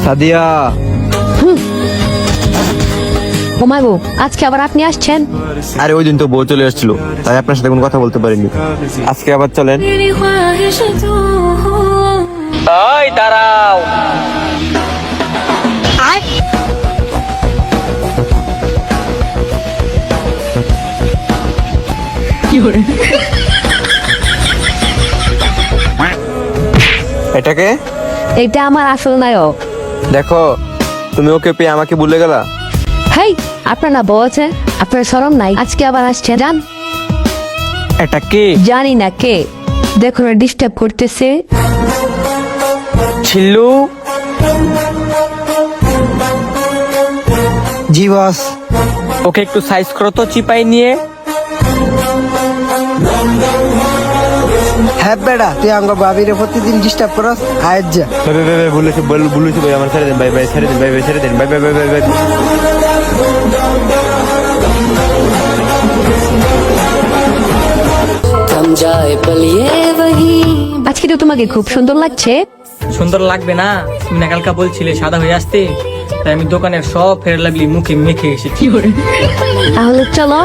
সাদিয়া, ঘুমাইবো। আজকে আবার আপনি আসছেন? আরে ওই দিন তো বউ চলে আসছিল, তাই আপনার সাথে কোনো কথা বলতে পারিনি। আজকে আবার চলেন। ওই দাঁড়াও। এটাকে এটা আমার আসল নায়ক। দেখো, তুমি ওকে পেয়ে আমাকে ভুলে গেলা। হেই, আপনার না বউ আছে? আপনার শরম নাই? আজকে আবার আসছে, জান। এটা কে? জানি না কে, দেখুন ডিস্টার্ব করতেছে। ছিল্লু, জি বস। ওকে একটু সাইজ করো তো চিপাই নিয়ে। হ্যাঁ বেড়া, তুই আঙ্গ বাবিরে প্রতিদিন ডিস্টার্ব করস। আয় যা। ভাই ভাই ভাই বলেছি ভাই, আমার ছেড়ে দেন ভাই, ছেড়ে দেন ভাই, ছেড়ে দেন ভাই, ভাই। আজকে তো তোমাকে খুব সুন্দর লাগছে। সুন্দর লাগবে না? তুমি না কালকা বলছিলে সাদা হয়ে আসতে, তাই আমি দোকানের সব ফের লাগলি মুখে মেখে এসেছি। তাহলে চলো।